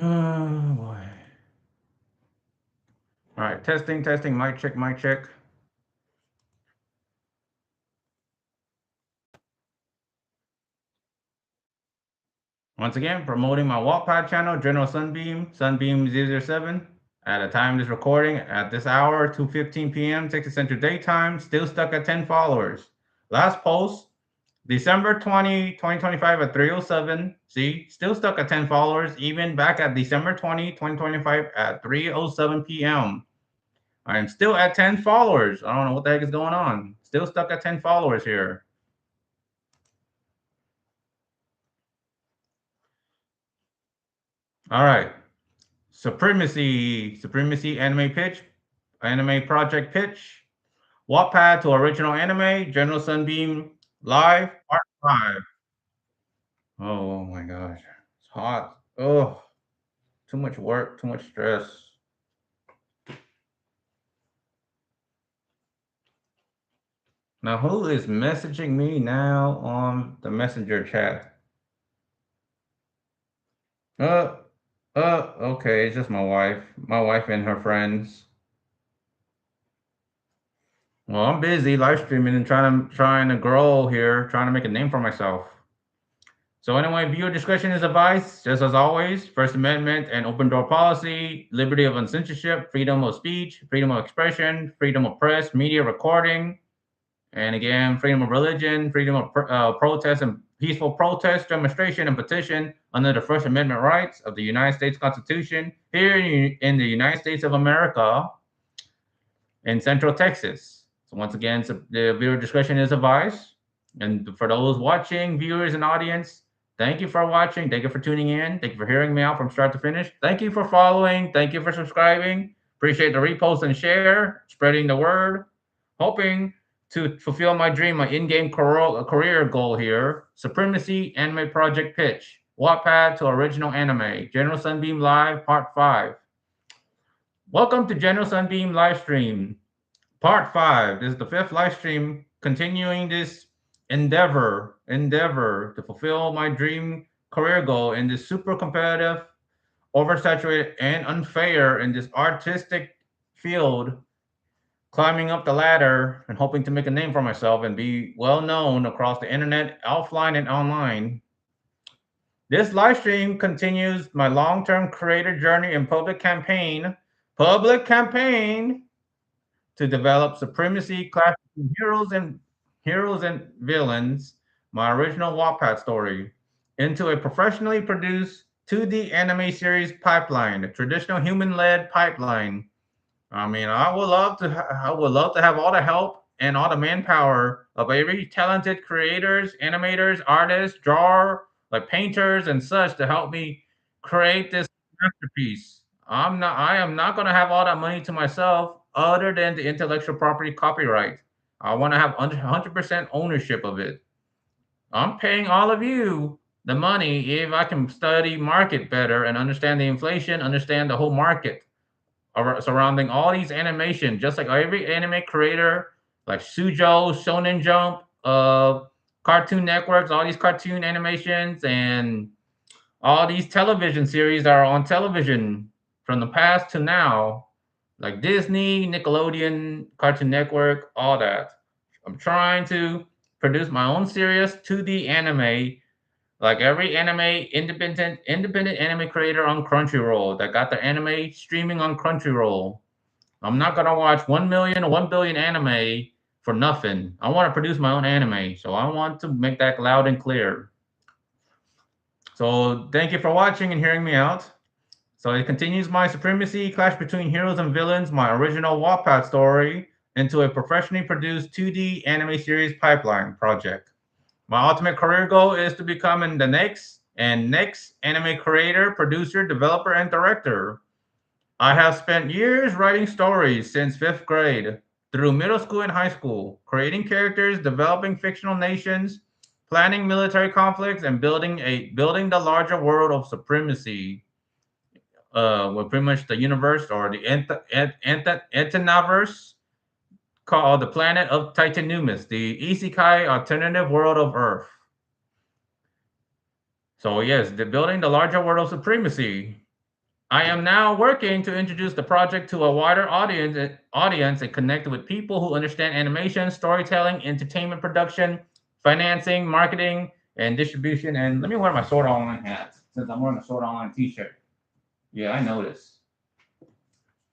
Oh boy. All right, testing, mic check, mic check. Once again, promoting my Wattpad channel, General Sunbeam, Sunbeam007. At the time of this recording, at this hour, 2:15 p.m. Texas Central Daytime, still stuck at 10 followers. Last post, December 2025 at 3:07. See, still stuck at 10 followers, even back at December 2025 at 3:07 p.m. I am still at 10 followers. I don't know what the heck is going on. Still stuck at 10 followers here. All right. Supremacy anime pitch, anime project pitch, Wattpad to original anime, General Sunbeam live, part 5. Oh my gosh. It's hot. Oh, too much work, too much stress. Now, who is messaging me now on the messenger chat? Uh, okay, it's just my wife. My wife and her friends. Well, I'm busy live streaming and trying to grow here, trying to make a name for myself. So anyway, viewer discretion is advised, just as always. First Amendment and open door policy, liberty of censorship, freedom of speech, freedom of expression, freedom of press, media recording, and again, freedom of religion, freedom of protest and peaceful protest, demonstration, and petition under the First Amendment rights of the United States Constitution here in the United States of America in Central Texas. So once again, the viewer discretion is advised. And for those watching, viewers and audience, thank you for watching. Thank you for tuning in. Thank you for hearing me out from start to finish. Thank you for following. Thank you for subscribing. Appreciate the repost and share, spreading the word. Hoping to fulfill my dream, my in-game career goal here. Supremacy anime project pitch. Wattpad to original anime. General Sunbeam Live Part 5. Welcome to General Sunbeam live stream. Part 5. This is the 5th live stream continuing this endeavor to fulfill my dream career goal in this super competitive, oversaturated, and unfair in this artistic field, climbing up the ladder and hoping to make a name for myself and be well known across the internet, offline and online. This live stream continues my long-term creator journey and public campaign to develop Supremacy clash between heroes and villains, my original Wattpad story, into a professionally produced 2D anime series pipeline, a traditional human-led pipeline. I mean, I would love to have all the help and all the manpower of every talented creators, animators, artists, drawer, like painters and such to help me create this masterpiece. I am not going to have all that money to myself other than the intellectual property copyright. I want to have 100% ownership of it. I'm paying all of you the money if I can study market better and understand the inflation, understand the whole market surrounding all these animation, just like every anime creator, like Sujo, Shonen Jump, Cartoon Networks, all these cartoon animations, and all these television series that are on television from the past to now, like Disney, Nickelodeon, Cartoon Network, all that. I'm trying to produce my own series 2D anime, like every independent anime creator on Crunchyroll that got their anime streaming on Crunchyroll. I'm not gonna watch 1 million or 1 billion anime for nothing. I want to produce my own anime, so I want to make that loud and clear. So thank you for watching and hearing me out. So it continues my Supremacy clash between heroes and villains, my original Wattpad story, into a professionally produced 2D anime series pipeline project. My ultimate career goal is to become the next anime creator, producer, developer, and director. I have spent years writing stories since 5th grade through middle school and high school, creating characters, developing fictional nations, planning military conflicts, and building the larger world of Supremacy. Well, pretty much the universe or the Entiverse called the planet of Titanumus, the Isekai alternative world of Earth. So yes, the building the larger world of Supremacy. I am now working to introduce the project to a wider audience and connect with people who understand animation, storytelling, entertainment production, financing, marketing, and distribution. And let me wear my Sword Online hat since I'm wearing a Sword Online t-shirt. Yeah, I noticed.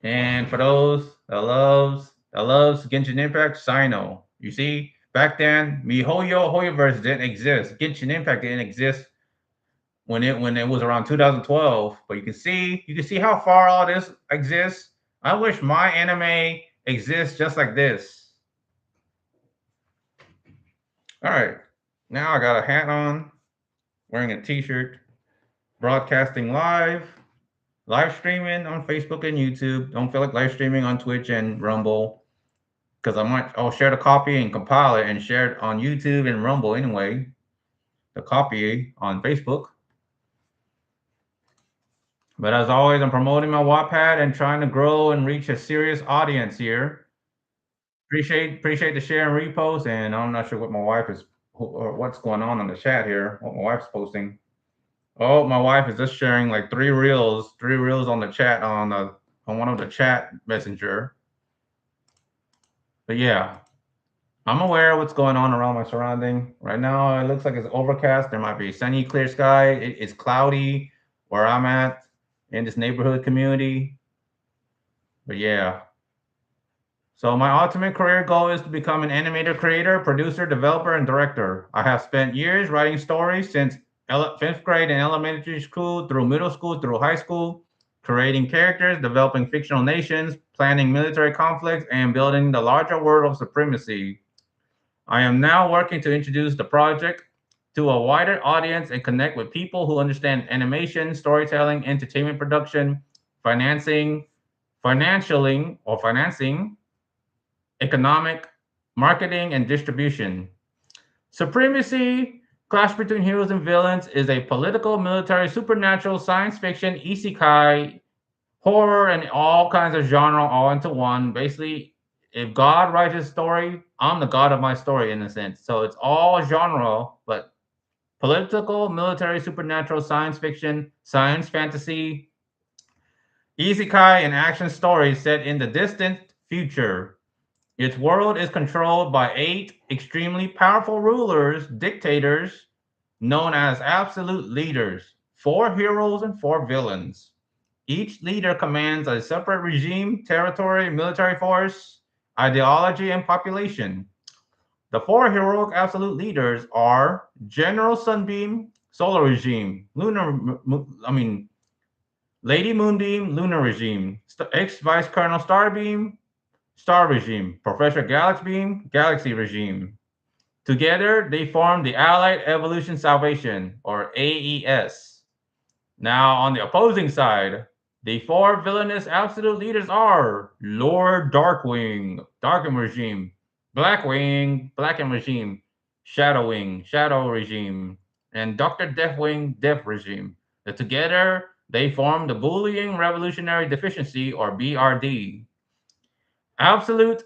And for those that loves Genshin Impact, Sino. You see, back then, MiHoYo Hoyoverse didn't exist. Genshin Impact didn't exist when it was around 2012. But you can see how far all this exists. I wish my anime exists just like this. All right, now I got a hat on, wearing a T-shirt, broadcasting live streaming on Facebook and YouTube. Don't feel like live streaming on Twitch and Rumble because I'll share the copy and compile it and share it on YouTube and Rumble anyway. The copy on Facebook. But as always, I'm promoting my Wattpad and trying to grow and reach a serious audience here. Appreciate the share and repost. And I'm not sure what my wife is or what's going on the chat here. What my wife's posting. Oh, my wife is just sharing like three reels on the chat on one of the chat messenger. But yeah, I'm aware of what's going on around my surrounding. Right now, it looks like it's overcast. There might be sunny, clear sky. It's cloudy where I'm at in this neighborhood community. But yeah. So my ultimate career goal is to become an animator, creator, producer, developer, and director. I have spent years writing stories since fifth grade in elementary school, through middle school, through high school, creating characters, developing fictional nations, planning military conflicts, and building the larger world of Supremacy. I am now working to introduce the project to a wider audience and connect with people who understand animation, storytelling, entertainment production, financing, financing, economic, marketing, and distribution. Supremacy, Clash Between Heroes and Villains, is a political, military, supernatural, science fiction, isekai, horror, and all kinds of genre all into one. Basically, if God writes his story, I'm the God of my story in a sense. So it's all genre, but political, military, supernatural, science fiction, science fantasy, isekai, and action stories set in the distant future. Its world is controlled by 8 extremely powerful rulers, dictators, known as absolute leaders, 4 heroes and 4 villains. Each leader commands a separate regime, territory, military force, ideology, and population. The 4 heroic absolute leaders are General Sunbeam, Solar Regime, Lady Moonbeam, Lunar Regime, ex Vice Colonel Starbeam, Star Regime, Professor Galaxy Beam, Galaxy Regime. Together, they form the Allied Evolution Salvation, or AES. Now, on the opposing side, the 4 villainous absolute leaders are Lord Darkwing, Darkham Regime, Blackwing, Blackham Regime, Shadowwing, Shadow Regime, and Dr. Deathwing, Death Regime. Together, they form the Bullying Revolutionary Deficiency, or BRD. Absolute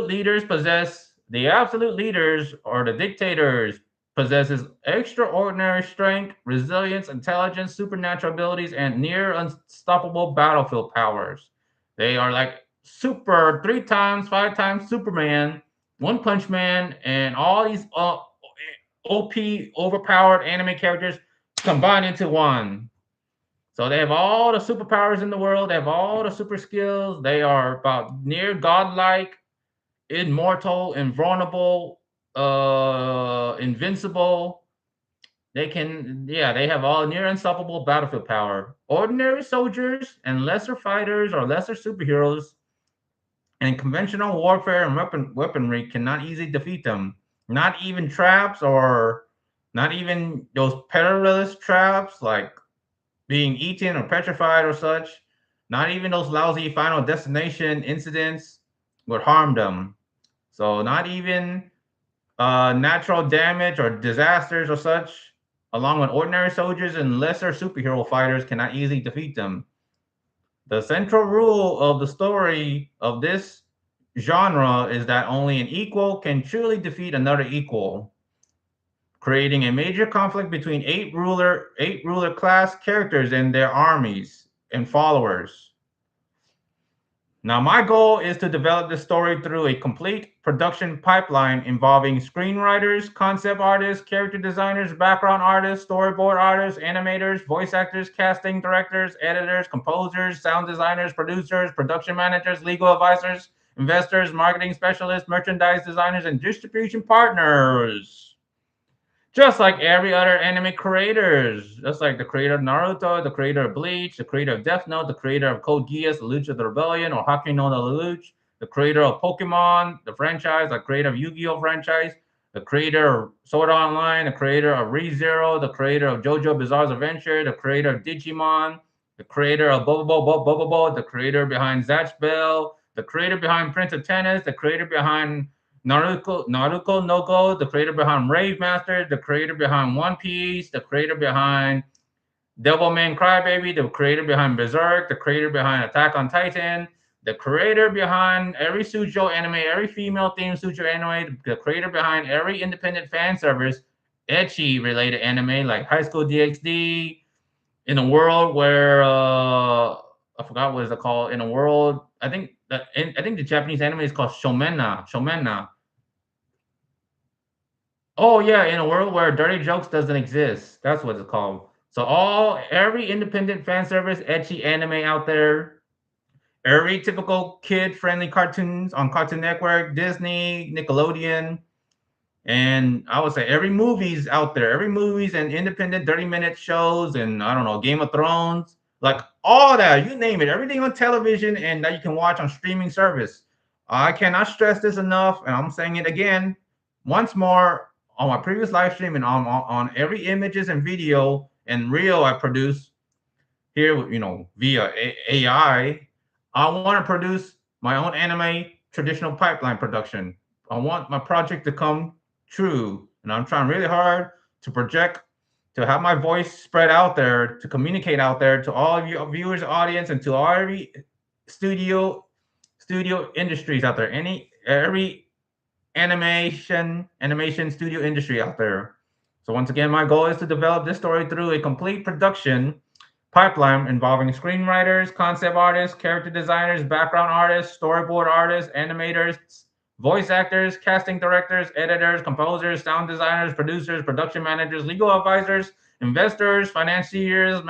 leaders possess the absolute leaders or the dictators possesses extraordinary strength, resilience, intelligence, supernatural abilities, and near unstoppable battlefield powers. They are like super 3 times, 5 times Superman, One Punch Man, and all these OP overpowered anime characters combined into one. So they have all the superpowers in the world. They have all the super skills. They are about near godlike, immortal, invulnerable, invincible. They have all near unstoppable battlefield power. Ordinary soldiers and lesser fighters or lesser superheroes and conventional warfare and weaponry cannot easily defeat them. Not even traps or not even those perilous traps like being eaten or petrified or such. Not even those lousy final destination incidents would harm them. So not even natural damage or disasters or such, along with ordinary soldiers and lesser superhero fighters, cannot easily defeat them. The central rule of the story of this genre is that only an equal can truly defeat another equal, creating a major conflict between eight ruler class characters and their armies. and followers. Now, my goal is to develop this story through a complete production pipeline involving screenwriters, concept artists, character designers, background artists, storyboard artists, animators, voice actors, casting directors, editors, composers, sound designers, producers, production managers, legal advisors, investors, marketing specialists, merchandise designers, and distribution partners. Just like every other anime creators, just like the creator of Naruto, the creator of Bleach, the creator of Death Note, the creator of Code Geass, The Lucha of the Rebellion, or Haki no Lelouch, the creator of Pokemon, the franchise, the creator of Yu-Gi-Oh! Franchise, the creator of Sword Art Online, the creator of ReZero, the creator of JoJo Bizarre's Adventure, the creator of Digimon, the creator of Bobo, the creator behind Zatch Bell, the creator behind Prince of Tennis, the creator behind Naruto no Go, the creator behind Rave Master, the creator behind One Piece, the creator behind Devilman Crybaby, the creator behind Berserk, the creator behind Attack on Titan, the creator behind every Sujo anime, every female themed Sujo anime, the creator behind every independent fan service, ecchi related anime like High School DxD, in a world where I forgot what it's called. In a world, I think the Japanese anime is called Shomena. Shomena. Oh yeah, in a world where dirty jokes doesn't exist. That's what it's called. So every independent fan service, ecchi anime out there, every typical kid-friendly cartoons on Cartoon Network, Disney, Nickelodeon, and I would say every movie's out there. Every movie's and independent 30-minute shows and I don't know, Game of Thrones, like all that, you name it, everything on television and that you can watch on streaming service. I cannot stress this enough, and I'm saying it again once more on my previous live stream and on every images and video and reel I produce here, via AI. I want to produce my own anime traditional pipeline production. I want my project to come true, and I'm trying really hard to project, to have my voice spread out there, to communicate out there to all of you viewers, audience, and to all every studio industries out there, every animation studio industry out there. So once again, my goal is to develop this story through a complete production pipeline involving screenwriters, concept artists, character designers, background artists, storyboard artists, animators, voice actors, casting directors, editors, composers, sound designers, producers, production managers, legal advisors, investors, financiers,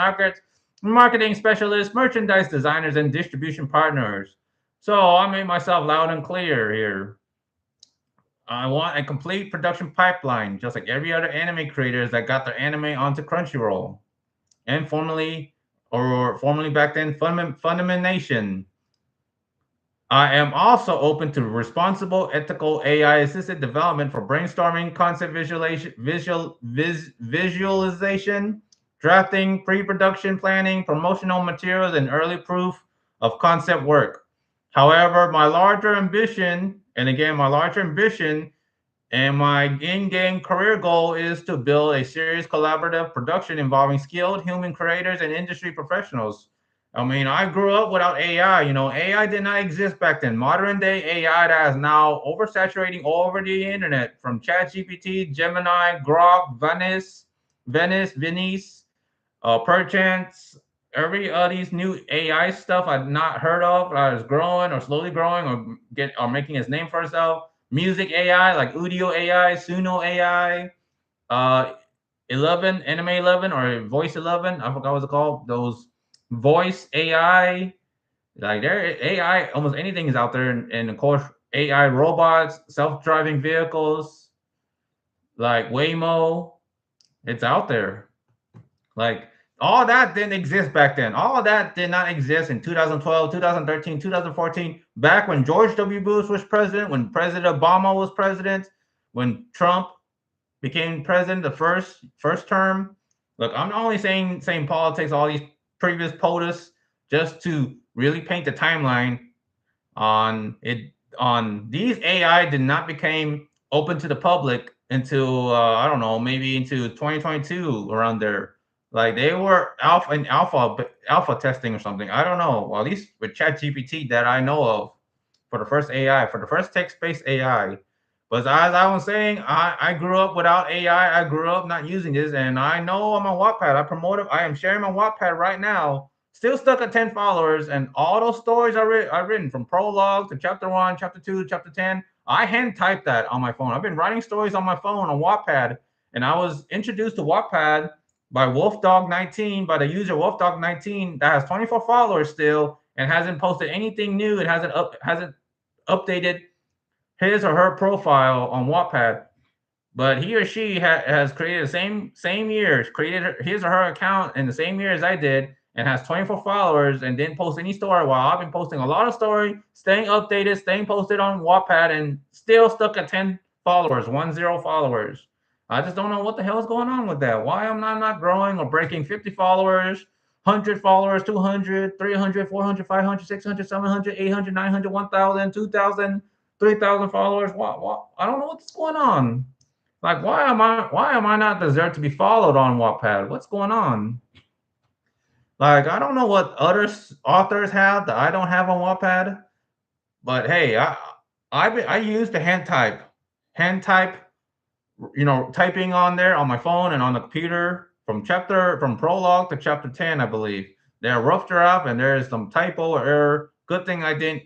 marketing specialists, merchandise designers, and distribution partners. So I made myself loud and clear here. I want a complete production pipeline, just like every other anime creators that got their anime onto Crunchyroll and formerly back then, Funimation. I am also open to responsible, ethical AI-assisted development for brainstorming, concept visualization, drafting, pre-production planning, promotional materials, and early proof of concept work. However, my larger ambition and my in-game career goal is to build a serious collaborative production involving skilled human creators and industry professionals. I mean, I grew up without AI. AI did not exist back then. Modern day AI that is now oversaturating all over the internet, from ChatGPT, Gemini, Grok, Venice, Perchance, every these new AI stuff I've not heard of that is growing or slowly growing or making its name for itself. Music AI like Udio AI, Suno AI, uh, 11 Anime 11 or Voice 11. I forgot what it's called. Those voice AI, like there AI, almost anything is out there, and of course AI robots, self-driving vehicles like Waymo. It's out there. Like all that didn't exist back then. All of that did not exist in 2012, 2013, 2014, back when George W. Bush was president, when President Obama was president, when Trump became president the first term. Look, I'm not only saying politics, all these previous POTUS, just to really paint the timeline on it. On these AI did not become open to the public until I don't know, maybe into 2022 around there. Like they were alpha testing or something. I don't know. Well, at least with ChatGPT that I know of, for the first AI, for the first text-based AI. But as I was saying, I grew up without AI. I grew up not using this, and I know I'm on Wattpad. I am sharing my Wattpad right now Still stuck at 10 followers, and all those stories are written from prologue to chapter 1, chapter 2, chapter 10. I hand typed that on my phone. I've been writing stories on my phone on Wattpad, and I was introduced to Wattpad by WolfDog19, by the user WolfDog19 that has 24 followers still and hasn't posted anything new. It hasn't updated his or her profile on Wattpad, but he or she has created the same years, created his or her account in the same year as I did, and has 24 followers and didn't post any story. While I've been posting a lot of story, staying updated, staying posted on Wattpad, and still stuck at 10 followers, 10 followers. I just don't know what the hell is going on with that. Why am I not growing or breaking 50 followers, 100 followers, 200, 300, 400, 500, 600, 700, 800, 900, 1,000, 2,000, 3,000 followers? What? I don't know what's going on. Like, why am I not deserved to be followed on Wattpad? What's going on? Like, I don't know what other authors have that I don't have on Wattpad, but hey, I use the hand type, typing on there on my phone and on the computer from prologue to chapter 10, I believe. They're rough draft and there is some typo or error. Good thing I didn't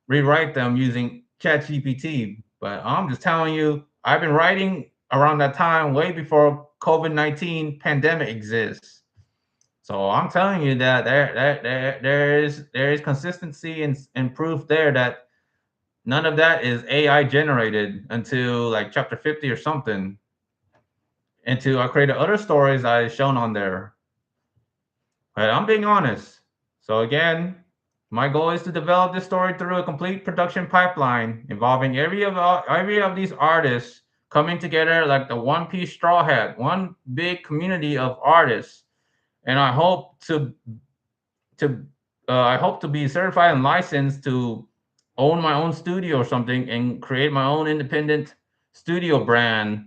rewrite them using ChatGPT. But I'm just telling you, I've been writing around that time way before COVID-19 pandemic exists. So I'm telling you that there is consistency and proof there that none of that is AI generated until like chapter 50 or something. Until I created other stories I shown on there. But I'm being honest. So again, my goal is to develop this story through a complete production pipeline involving every of these artists coming together like the one piece straw hat, one big community of artists. And to I hope to be certified and licensed to own my own studio or something and create my own independent studio brand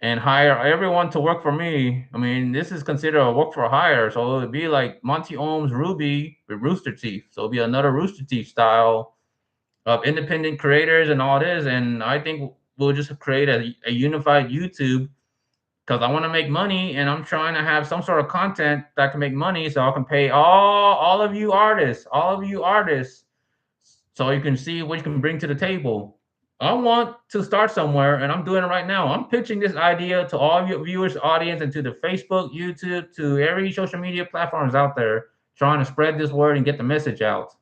and hire everyone to work for me. I mean, this is considered a work for hire, so it would be like Monty Ohm's Ruby with Rooster Teeth. So it'll be another Rooster Teeth style of independent creators and all this. And I think we'll just create a unified YouTube because I want to make money and I'm trying to have some sort of content that can make money so I can pay all of you artists, so you can see what you can bring to the table. I want to start somewhere and I'm doing it right now. I'm pitching this idea to all of your viewers, audience, and to the Facebook, YouTube, to every social media platforms out there, trying to spread this word and get the message out.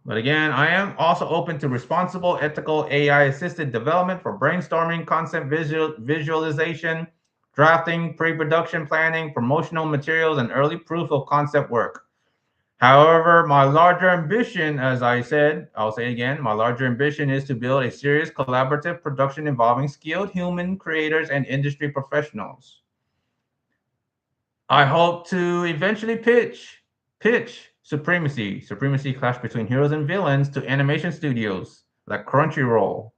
But again, I am also open to responsible, ethical AI-assisted development for brainstorming, concept visualization, drafting, pre-production planning, promotional materials, and early proof of concept work. However, my larger ambition, as I said, I'll say again, my larger ambition is to build a serious collaborative production involving skilled human creators and industry professionals. I hope to eventually pitch Supremacy clash between heroes and villains to animation studios like Crunchyroll,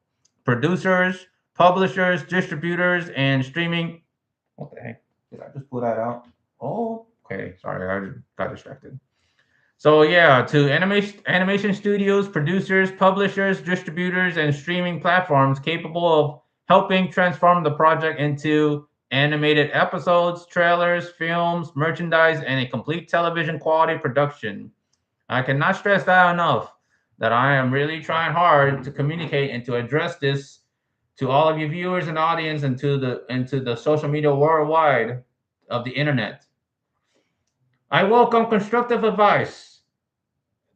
producers, publishers, distributors, and streaming. What the heck? Did I just pull that out? Oh, okay. Sorry, I got distracted. So yeah, to animation studios, producers, publishers, distributors, and streaming platforms capable of helping transform the project into animated episodes, trailers, films, merchandise, and a complete television quality production. I cannot stress that enough that I am really trying hard to communicate and to address this to all of you viewers and audience and to the social media worldwide of the internet. I welcome constructive advice.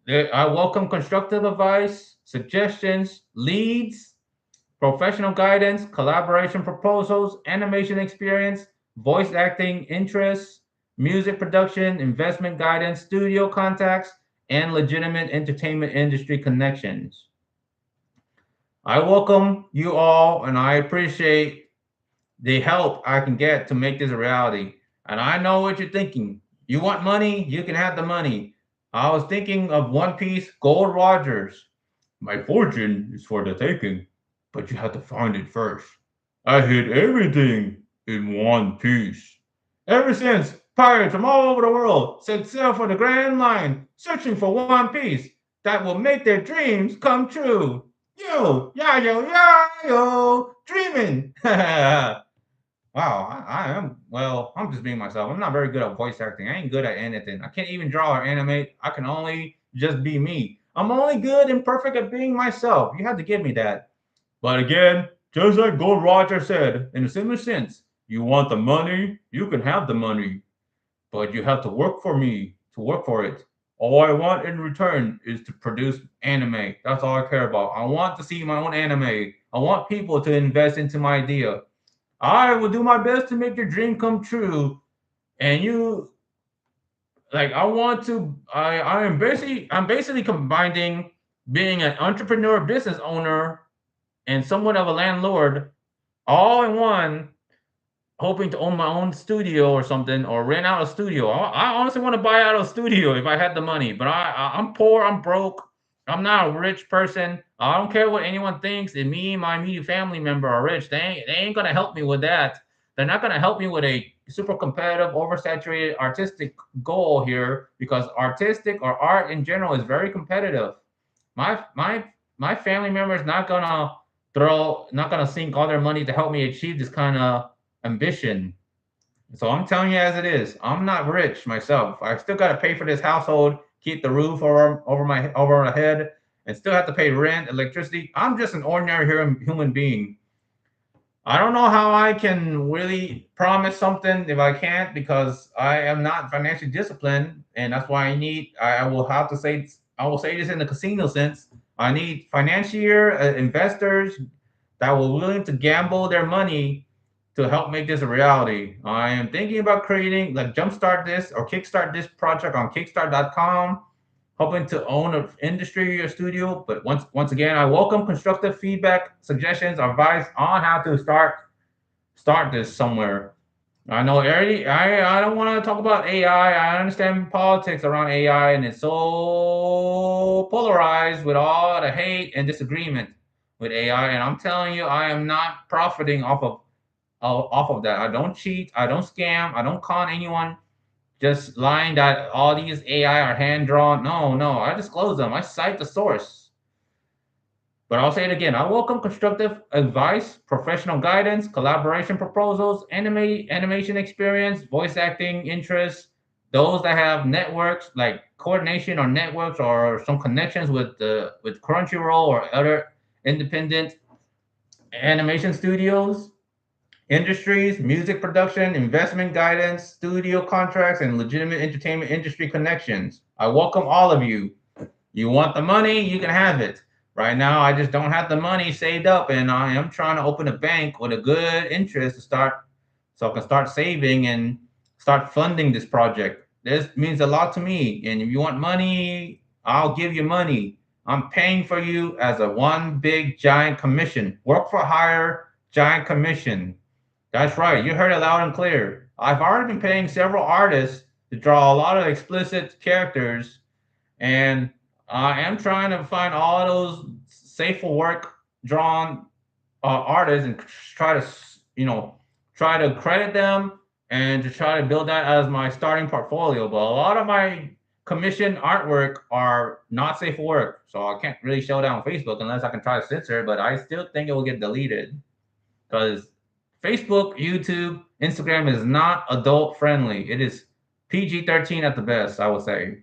I welcome constructive advice, suggestions, leads, professional guidance, collaboration proposals, animation experience, voice acting interests, music production, investment guidance, studio contacts, and legitimate entertainment industry connections. I welcome you all and I appreciate the help I can get to make this a reality. And I know what you're thinking. You want money? You can have the money. I was thinking of One Piece Gold Rogers. My fortune is for the taking, but you have to find it first. I hid everything in One Piece. Ever since, pirates from all over the world set sail for the Grand Line, searching for One Piece that will make their dreams come true. Yo, dreaming. Wow, I am. Well, I'm just being myself. I'm not very good at voice acting. I ain't good at anything. I can't even draw or animate. I can only just be me. I'm only good and perfect at being myself. You have to give me that. But again, just like Gold Roger said, in a similar sense, you want the money, you can have the money, but you have to work for me to work for it. All I want in return is to produce anime. That's all I care about. I want to see my own anime. I want people to invest into my idea. I will do my best to make your dream come true. And you like I want to I'm basically combining being an entrepreneur business owner and somewhat of a landlord all in one, hoping to own my own studio or something or rent out a studio. I honestly want to buy out a studio if I had the money, but I'm poor, I'm broke. I'm not a rich person. I don't care what anyone thinks. If me and my immediate family member are rich, they ain't gonna help me with that. They're not gonna help me with a super competitive, oversaturated artistic goal here because artistic or art in general is very competitive. My family member is not gonna sink all their money to help me achieve this kind of ambition. So I'm telling you as it is. I'm not rich myself. I still got to pay for this household, keep the roof over my head, and still have to pay rent, electricity. I'm just an ordinary human being. I don't know how I can really promise something if I can't because I am not financially disciplined, and that's why I will have to say I will say this in the casino sense. I need financier investors that were willing to gamble their money to help make this a reality. I am thinking about creating like jumpstart this or kickstart this project on Kickstart.com, hoping to own an industry or studio. But once again, I welcome constructive feedback, suggestions, advice on how to start this somewhere. I know already. I don't want to talk about AI. I understand politics around AI, and it's so polarized with all the hate and disagreement with AI. And I'm telling you, I am not profiting off of that. I don't cheat. I don't scam. I don't con anyone. Just lying that all these AI are hand drawn. No, no. I disclose them. I cite the source. But I'll say it again. I welcome constructive advice, professional guidance, collaboration proposals, animation experience, voice acting interests, those that have networks like coordination or networks or some connections with Crunchyroll or other independent animation studios, industries, music production, investment guidance, studio contracts, and legitimate entertainment industry connections. I welcome all of you. You want the money, you can have it. Right now, I just don't have the money saved up, and I am trying to open a bank with a good interest to start, so I can start saving and start funding this project. This means a lot to me, and if you want money, I'll give you money. I'm paying for you as a one big giant commission. Work for hire, giant commission. That's right. You heard it loud and clear. I've already been paying several artists to draw a lot of explicit characters, and I am trying to find all those safe for work drawn artists and try to, try to credit them and to try to build that as my starting portfolio. But a lot of my commissioned artwork are not safe for work, so I can't really show that on Facebook unless I can try to censor it. But I still think it will get deleted because Facebook, YouTube, Instagram is not adult friendly. It is PG-13 at the best, I would say.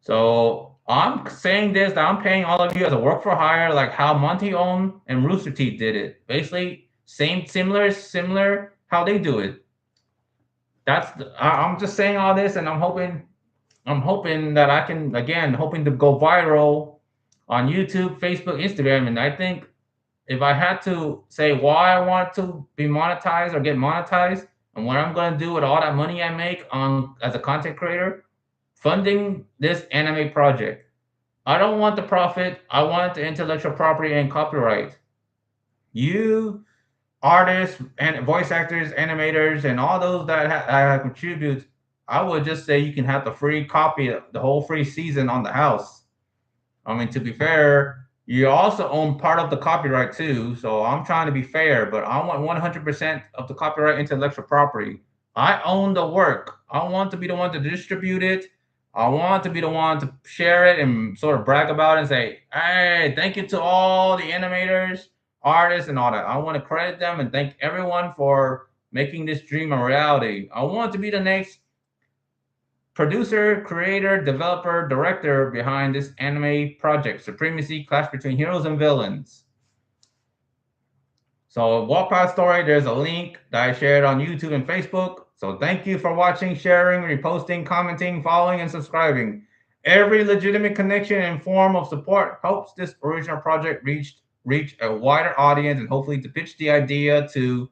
So I'm saying this that I'm paying all of you as a work for hire, like how Monty Own and Rooster Teeth did it. Basically, similar how they do it. I'm just saying all this, and I'm hoping that I can again hoping to go viral on YouTube, Facebook, Instagram, and I think if I had to say why I want to be monetized or get monetized, and what I'm going to do with all that money I make on as a content creator, funding this anime project. I don't want the profit. I want the intellectual property and copyright. You artists and voice actors, animators, and all those that contribute, I would just say you can have the free copy, the whole free season on the house. I mean, to be fair, you also own part of the copyright too. So I'm trying to be fair, but I want 100% of the copyright intellectual property. I own the work. I want to be the one to distribute it. I want to be the one to share it and sort of brag about it and say, hey, thank you to all the animators, artists, and all that. I want to credit them and thank everyone for making this dream a reality. I want to be the next producer, creator, developer, director behind this anime project, Supremacy, Clash Between Heroes and Villains. So Wattpad story, there's a link that I shared on YouTube and Facebook. So thank you for watching, sharing, reposting, commenting, following, and subscribing. Every legitimate connection and form of support helps this original project reach a wider audience and hopefully to pitch the idea to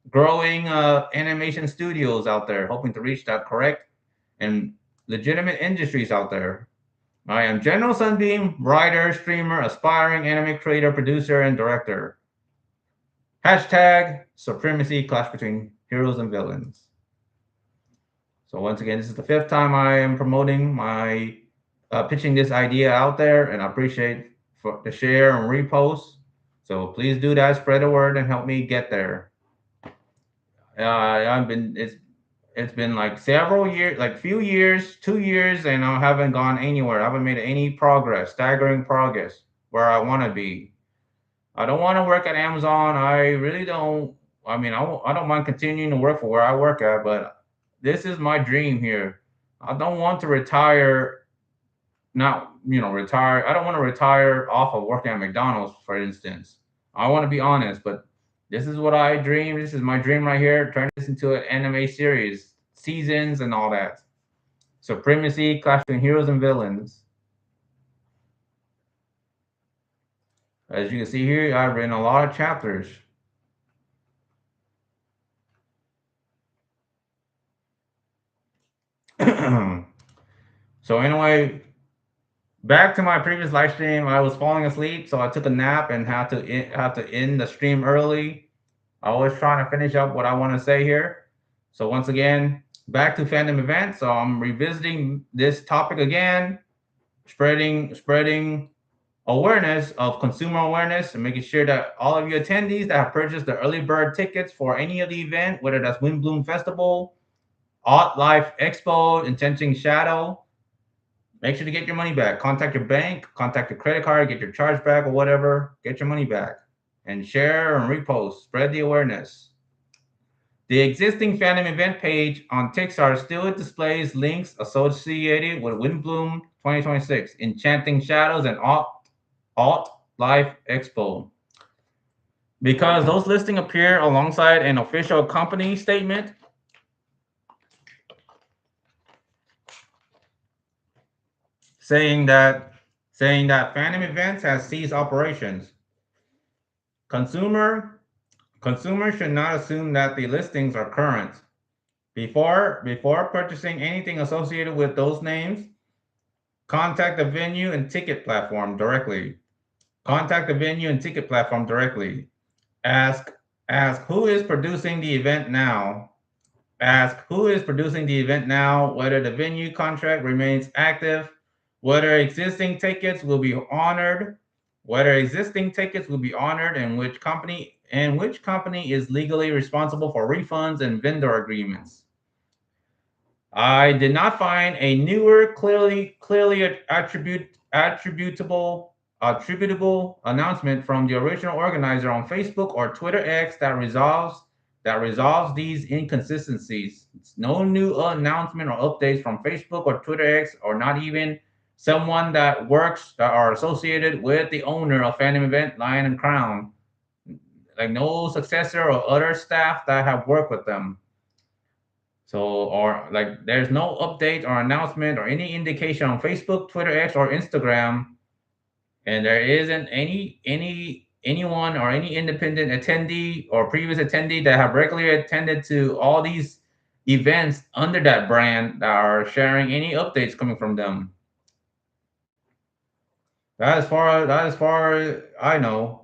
growing animation studios out there, hoping to reach that correct and legitimate industries out there. I am General Sunbeam, writer, streamer, aspiring anime creator, producer, and director. Hashtag Supremacy, Clash Between Heroes and Villains. So once again, this is the 5th time I am promoting my pitching this idea out there, and I appreciate for the share and repost. So please do that, spread the word, and help me get there. It's been like several years, like few years, 2 years, and I haven't gone anywhere. I haven't made any progress, staggering progress where I want to be. I don't want to work at Amazon. I really don't. I mean, I don't mind continuing to work for where I work at, but this is my dream here. I don't want to retire, not, retire. I don't want to retire off of working at McDonald's, for instance. I want to be honest, but this is what I dream. This is my dream right here. Turn this into an anime series, seasons, and all that. Supremacy, Clash between Heroes and Villains. As you can see here, I've written a lot of chapters. So anyway, back to my previous live stream. I was falling asleep, so I took a nap and had to end the stream early. I was trying to finish up what I want to say here. So once again, back to fandom events. So I'm revisiting this topic again, spreading awareness of consumer awareness and making sure that all of you attendees that have purchased the early bird tickets for any of the event, whether that's Wind Bloom Festival, Art Life Expo, Intenting Shadow, make sure to get your money back. Contact your bank, contact your credit card, get your charge back or whatever, get your money back. And share and repost, spread the awareness. The existing fandom event page on Tixar still displays links associated with Wind Bloom 2026, Enchanting Shadows, and Alt Life Expo. Because those listings appear alongside an official company statement saying that fandom events has ceased operations. Consumers should not assume that the listings are current. Before purchasing anything associated with those names, contact the venue and ticket platform directly. Contact the venue and ticket platform directly. Ask who is producing the event now. Ask who is producing the event now, whether the venue contract remains active, whether existing tickets will be honored, and which company is legally responsible for refunds and vendor agreements. I did not find a newer, clearly attributable announcement from the original organizer on Facebook or Twitter X that resolves these inconsistencies. It's no new announcement or updates from Facebook or Twitter X, or not even someone that are associated with the owner of fandom event Lion and Crown. Like no successor or other staff that have worked with them. So, or like there's no update or announcement or any indication on Facebook, Twitter X, or Instagram, and there isn't anyone or any independent attendee or previous attendee that have regularly attended to all these events under that brand that are sharing any updates coming from them. That as far as I know,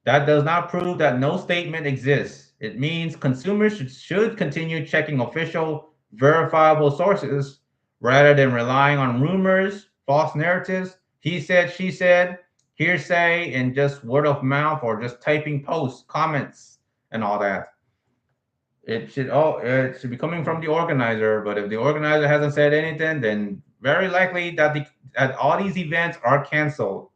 that does not prove that no statement exists. It means consumers should continue checking official, verifiable sources rather than relying on rumors, false narratives, he said, she said, hearsay, and just word of mouth, or just typing posts, comments, and all that. It should be coming from the organizer. But if the organizer hasn't said anything, then very likely that all these events are canceled.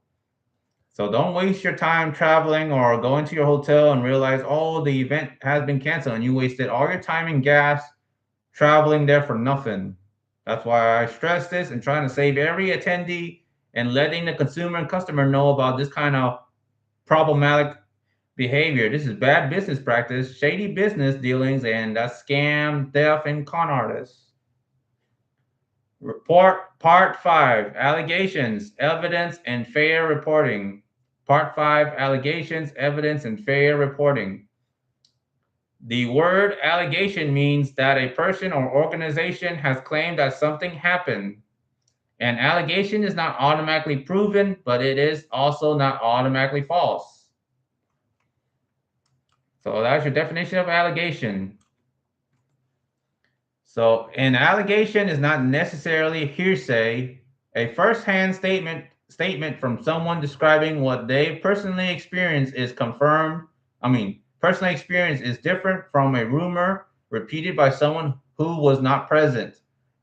So don't waste your time traveling or going to your hotel and realize, oh, the event has been canceled and you wasted all your time and gas traveling there for nothing. That's why I stress this and trying to save every attendee and letting the consumer and customer know about this kind of problematic behavior. This is bad business practice, shady business dealings, and that's scam, theft, and con artists. Report Part 5 Allegations, Evidence, and Fair Reporting. Part 5 Allegations, Evidence, and Fair Reporting. The word allegation means that a person or organization has claimed that something happened. An allegation is not automatically proven, but it is also not automatically false. So that's your definition of allegation. So an allegation is not necessarily hearsay. A first-hand statement from someone describing what they personally experienced is confirmed. Personally experienced is different from a rumor repeated by someone who was not present.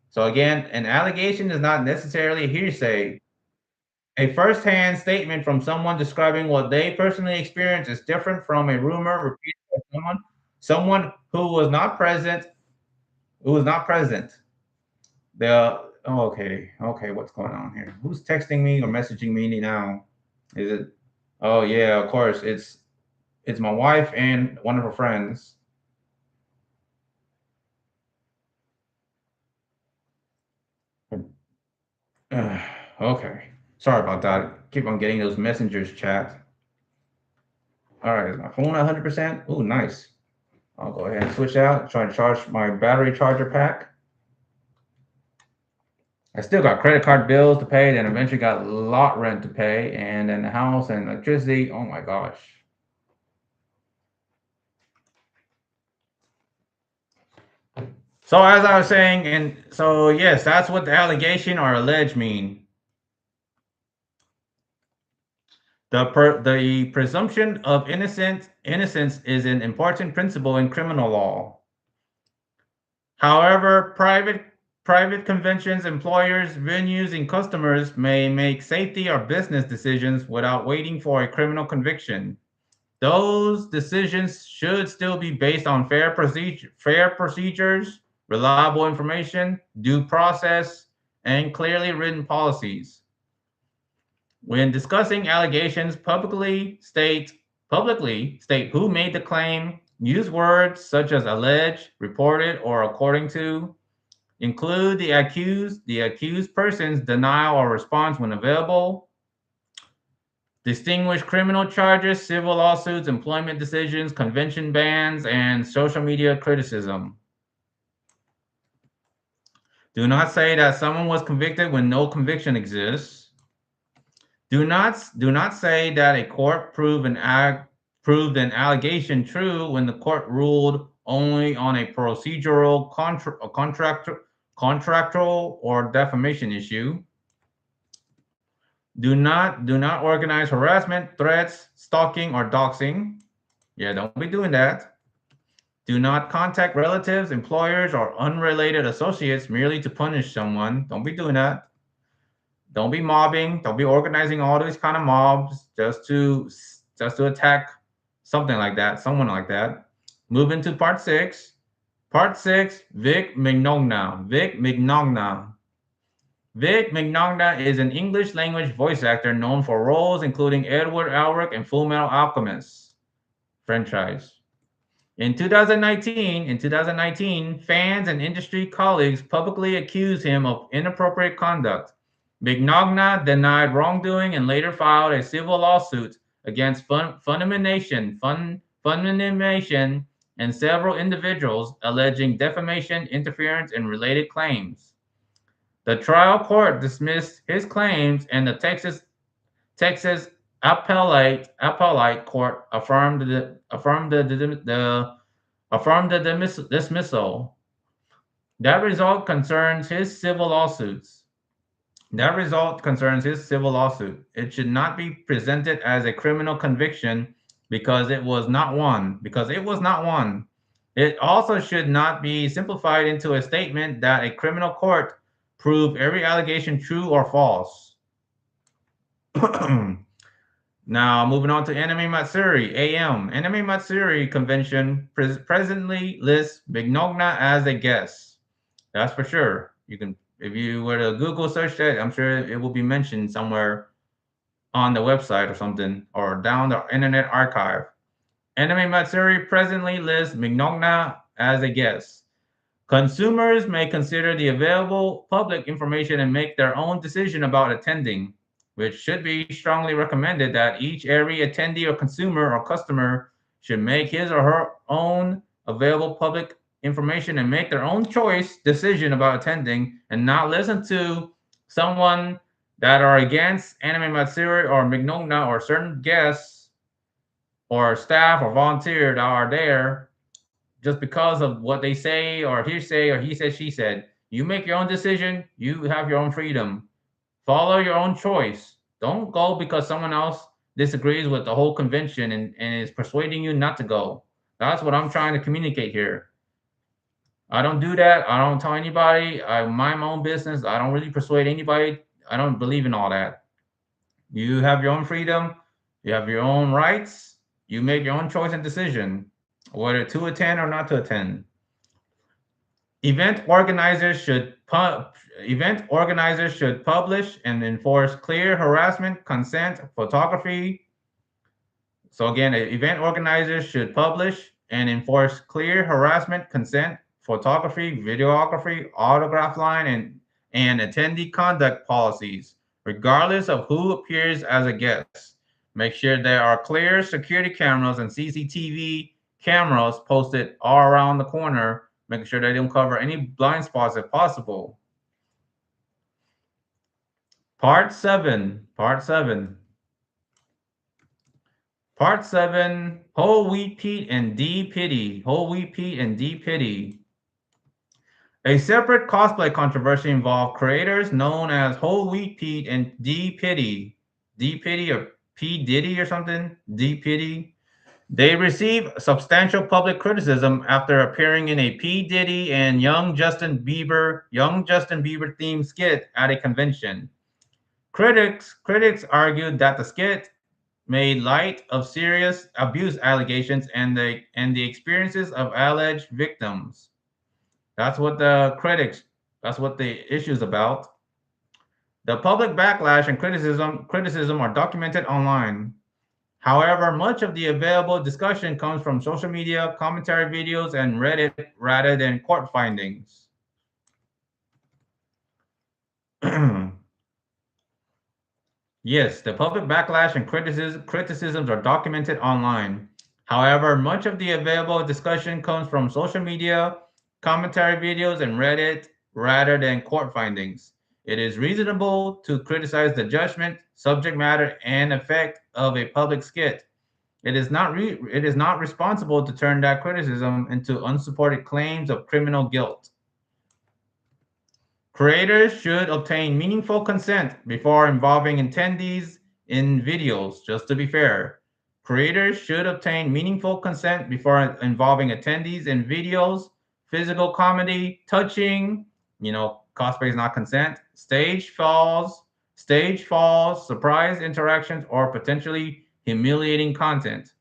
So again, an allegation is not necessarily hearsay. A first-hand statement from someone describing what they personally experienced is different from a rumor repeated by someone who was not present. Who was not present. Okay, what's going on here? Who's texting me or messaging me now? Is it? Oh yeah, of course. It's my wife and one of her friends. Okay, sorry about that. Keep on getting those messengers chat. All right, is my phone 100%? Ooh, nice. I'll go ahead and switch out. Try to charge my battery charger pack. I still got credit card bills to pay, then eventually got lot rent to pay, and then the house and electricity. Oh my gosh. So as I was saying, and so yes, that's what the allegation or allege mean. The presumption of innocence is an important principle in criminal law. However, private conventions, employers, venues, and customers may make safety or business decisions without waiting for a criminal conviction. Those decisions should still be based on fair procedures, reliable information, due process, and clearly written policies. When discussing allegations, publicly state who made the claim, use words such as alleged, reported, or according to, include the accused person's denial or response when available, distinguish criminal charges, civil lawsuits, employment decisions, convention bans, and social media criticism. Do not say that someone was convicted when no conviction exists. Do not say that a court proved an allegation true when the court ruled only on a procedural, contractual, or defamation issue. Do not organize harassment, threats, stalking, or doxing. Yeah, don't be doing that. Do not contact relatives, employers, or unrelated associates merely to punish someone. Don't be doing that. Don't be mobbing. Don't be organizing all these kind of mobs just to attack something like that, someone like that. Move into part 6. Part 6, Vic Mignogna. Vic Mignogna. Vic Mignogna is an English language voice actor known for roles including Edward Elric and Full Metal Alchemist franchise. In 2019, fans and industry colleagues publicly accused him of inappropriate conduct. Mignogna denied wrongdoing and later filed a civil lawsuit against Funimation and several individuals alleging defamation, interference, and related claims. The trial court dismissed his claims, and the Texas appellate court affirmed the dismissal. That result concerns his civil lawsuits. It should not be presented as a criminal conviction because it was not one. It also should not be simplified into a statement that a criminal court proved every allegation true or false. Now, moving on to Anime Matsuri, AM. Anime Matsuri convention presently lists Mignola as a guest. That's for sure. You can, if you were to Google search that, I'm sure it will be mentioned somewhere on the website or something, or down the Internet Archive. Anime Matsuri presently lists Mignola as a guest. Consumers may consider the available public information and make their own decision about attending, which should be strongly recommended that each every attendee or consumer or customer should make his or her own available public information and make their own choice decision about attending and not listen to someone that are against Anime Matsuri or Mignola or certain guests or staff or volunteer that are there just because of what they say or hearsay or he said, she said. You make your own decision. You have your own freedom. Follow your own choice. Don't go because someone else disagrees with the whole convention and is persuading you not to go. That's what I'm trying to communicate here. I don't do that. I don't tell anybody. I mind my own business. I don't really persuade anybody. I don't believe in all that. You have your own freedom. You have your own rights. You make your own choice and decision, whether to attend or not to attend. Event organizers should publish and enforce clear harassment, consent, photography. So again, event organizers should publish and enforce clear harassment, consent, photography, videography, autograph line, and attendee conduct policies, regardless of who appears as a guest. Make sure there are clear security cameras and CCTV cameras posted all around the corner, making sure they don't cover any blind spots if possible. Part 7. Part 7, Whole Wheat Pete and D Pity. Whole Wheat Pete and D Pity. A separate cosplay controversy involved creators known as Whole Wheat Pete and D Pity. D Pity or P Diddy or something? D Pity. They received substantial public criticism after appearing in a P Diddy and young Justin Bieber themed skit at a convention. Critics argued that the skit made light of serious abuse allegations and the experiences of alleged victims. That's what the critics. That's what the issue's about. The public backlash and criticism are documented online. However, much of the available discussion comes from social media, commentary videos, and Reddit rather than court findings. Yes, the public backlash and criticisms are documented online. However, much of the available discussion comes from social media, commentary videos, and Reddit rather than court findings. It is reasonable to criticize the judgment, subject matter, and effect of a public skit. It is not responsible to turn that criticism into unsupported claims of criminal guilt. Creators should obtain meaningful consent before involving attendees in videos, just to be fair. Creators should obtain meaningful consent before involving attendees in videos, physical comedy, touching, cosplay is not consent, stage falls, surprise interactions, or potentially humiliating content.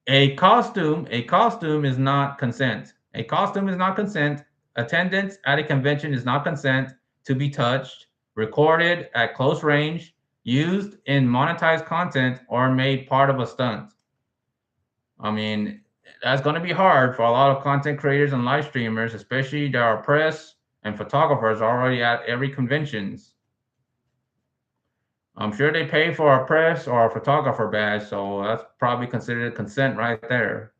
A costume is not consent. A costume is not consent. Attendance at a convention is not consent to be touched, recorded at close range, used in monetized content, or made part of a stunt. I mean, that's going to be hard for a lot of content creators and live streamers, especially there are press and photographers already at every conventions. I'm sure they pay for a press or a photographer badge, so that's probably considered consent right there.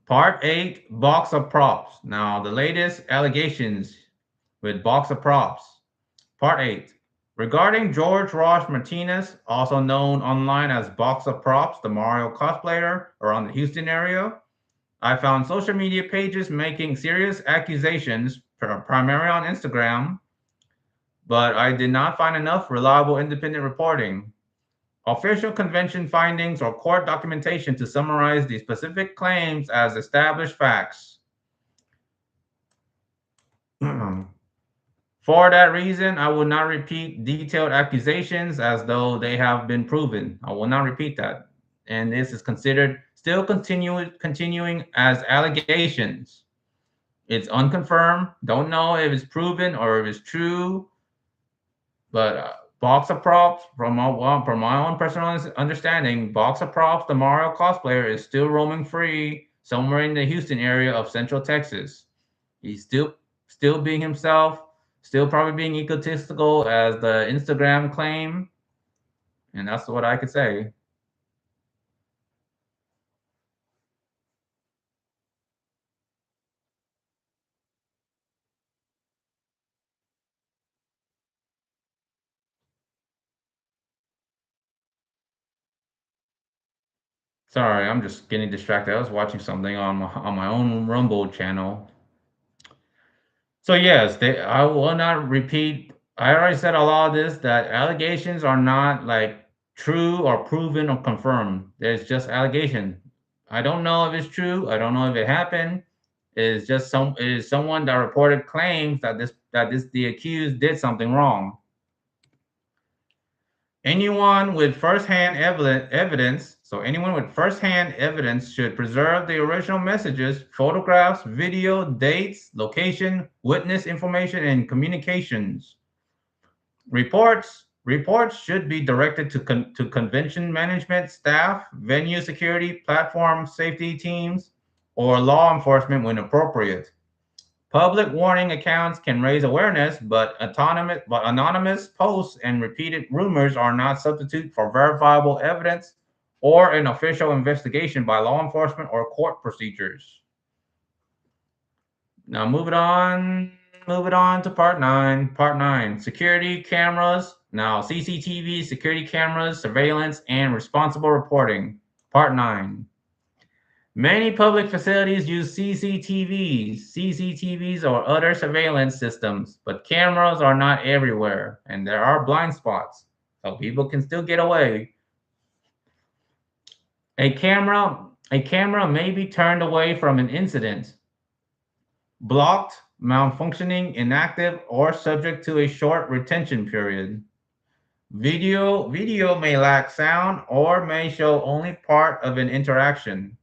Part 8, Box of Props. Now, the latest allegations with Box of Props. Part 8. Regarding George Ross Martinez, also known online as Box of Props, the Mario cosplayer around the Houston area, I found social media pages making serious accusations, primarily on Instagram, but I did not find enough reliable independent reporting. Official convention findings or court documentation to summarize the specific claims as established facts. For that reason, I will not repeat detailed accusations as though they have been proven. I will not repeat that. And this is considered still continuing as allegations. It's unconfirmed. Don't know if it's proven or if it's true. But Box of Props, from my own personal understanding, Box of Props, the Mario cosplayer, is still roaming free somewhere in the Houston area of Central Texas. He's still being himself, still probably being egotistical as the Instagram claim, and that's what I could say. Sorry, I'm just getting distracted. I was watching something on my own Rumble channel. So yes, I will not repeat. I already said a lot of this that allegations are not like true or proven or confirmed. There's just allegation. I don't know if it's true. I don't know if it happened. It is someone that reported claims that this the accused did something wrong. Anyone with firsthand evidence should preserve the original messages, photographs, video, dates, location, witness information, and communications. Reports should be directed to convention management staff, venue security, platform safety teams, or law enforcement when appropriate. Public warning accounts can raise awareness, but anonymous posts and repeated rumors are not substitute for verifiable evidence or an official investigation by law enforcement or court procedures. Now moving on to part 9. Part 9, security cameras. Now CCTV, security cameras, surveillance, and responsible reporting. Part 9. Many public facilities use CCTVs or other surveillance systems, but cameras are not everywhere, and there are blind spots, so people can still get away. A camera may be turned away from an incident, blocked, malfunctioning, inactive, or subject to a short retention period. Video may lack sound or may show only part of an interaction.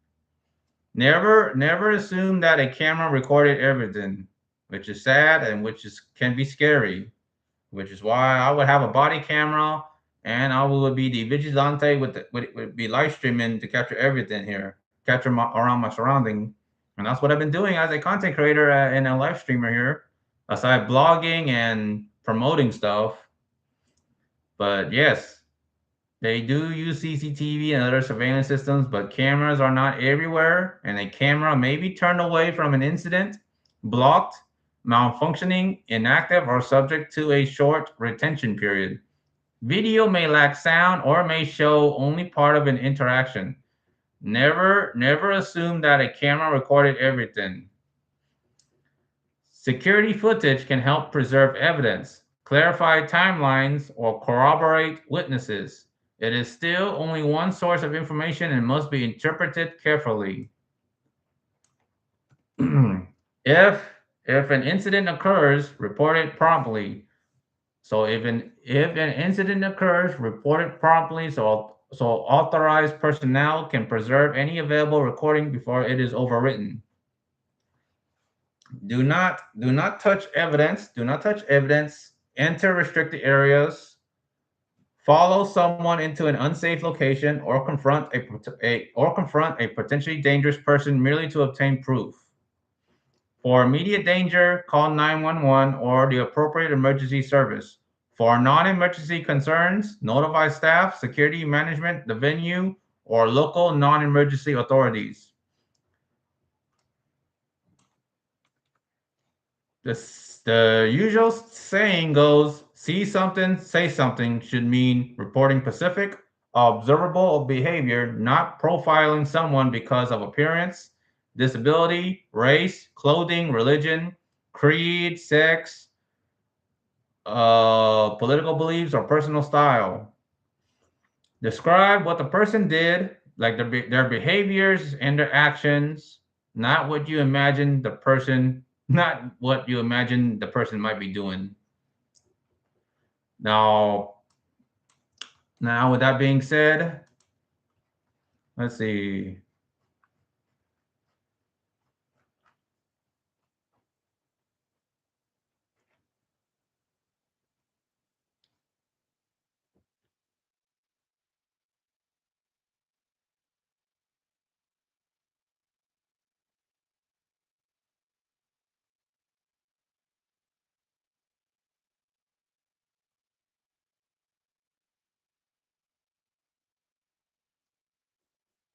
Never assume that a camera recorded everything, which is sad and can be scary. Which is why I would have a body camera and I would be the vigilante would be live streaming to capture everything here, capture around my surrounding, and that's what I've been doing as a content creator and a live streamer here, aside blogging and promoting stuff. But yes, they do use CCTV and other surveillance systems, but cameras are not everywhere, and a camera may be turned away from an incident, blocked, malfunctioning, inactive, or subject to a short retention period. Video may lack sound or may show only part of an interaction. Never assume that a camera recorded everything. Security footage can help preserve evidence, clarify timelines, or corroborate witnesses. It is still only one source of information and must be interpreted carefully. If an incident occurs, report it promptly. So if an incident occurs, report it promptly so authorized personnel can preserve any available recording before it is overwritten. Do not touch evidence. Do not touch evidence. Enter restricted areas. Follow someone into an unsafe location or confront a potentially dangerous person merely to obtain proof. For immediate danger, call 911 or the appropriate emergency service. For non-emergency concerns, notify staff, security management, the venue, or local non-emergency authorities. The usual saying goes, see something, say something should mean reporting specific, observable behavior, not profiling someone because of appearance, disability, race, clothing, religion, creed, sex, political beliefs, or personal style. Describe what the person did, like their behaviors and their actions, not what you imagine the person might be doing. Now, with that being said, let's see.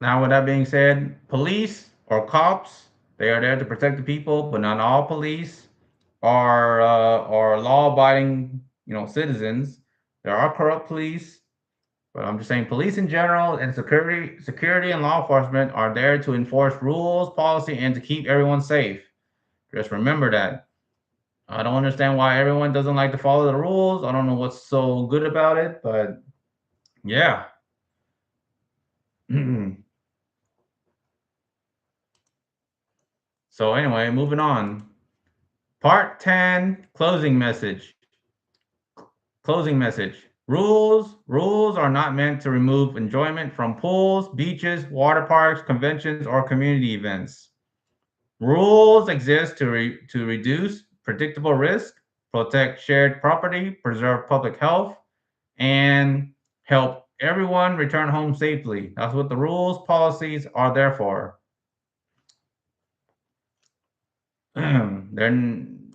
Now, with that being said, police or cops, they are there to protect the people, but not all police are law-abiding, citizens. There are corrupt police, but I'm just saying police in general and security and law enforcement are there to enforce rules, policy, and to keep everyone safe. Just remember that. I don't understand why everyone doesn't like to follow the rules. I don't know what's so good about it, but yeah. So anyway, moving on. Part 10, closing message. Closing message. Rules are not meant to remove enjoyment from pools, beaches, water parks, conventions, or community events. Rules exist to reduce predictable risk, protect shared property, preserve public health, and help everyone return home safely. That's what the rules, policies are there for. Then,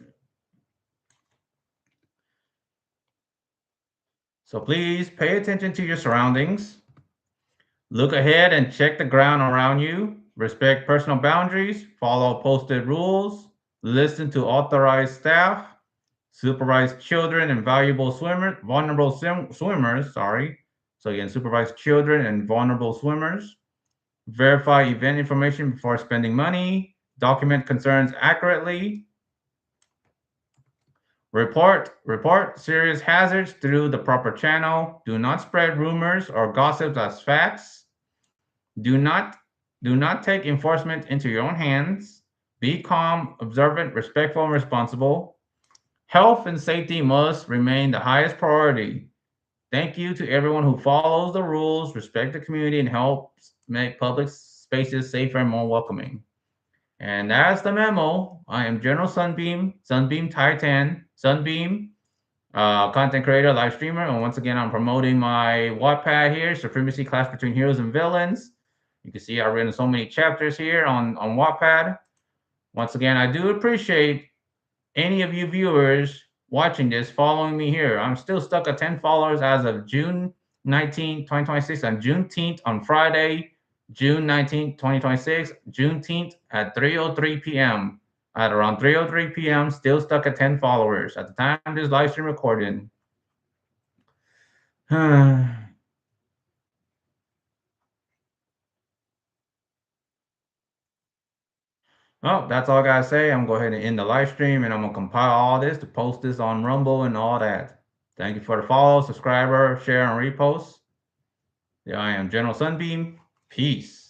so please pay attention to your surroundings. Look ahead and check the ground around you. Respect personal boundaries. Follow posted rules. Listen to authorized staff. Supervise children and vulnerable swimmers. Sorry. So again, supervise children and vulnerable swimmers. Verify event information before spending money. Document concerns accurately. Report serious hazards through the proper channel. Do not spread rumors or gossips as facts. Do not do not take enforcement into your own hands. Be calm, observant, respectful, and responsible. Health and safety must remain the highest priority. Thank you to everyone who follows the rules, respect the community, and helps make public spaces safer and more welcoming. And that's the memo. I am General Sunbeam, Sunbeam Titan, Sunbeam, content creator, live streamer. And once again, I'm promoting my Wattpad here, Supremacy Clash Between Heroes and Villains. You can see I've written so many chapters here on Wattpad. Once again, I do appreciate any of you viewers watching this, following me here. I'm still stuck at 10 followers as of June 19th, 2026, on Juneteenth, on Friday, June 19th, 2026, Juneteenth at 3:03 p.m. At around 3:03 p.m., still stuck at 10 followers at the time of this live stream recording. Well, that's all I gotta say. I'm gonna go ahead and end the live stream and I'm gonna compile all this to post this on Rumble and all that. Thank you for the follow, subscriber, share, and repost. Yeah, I am General Sunbeam. Peace.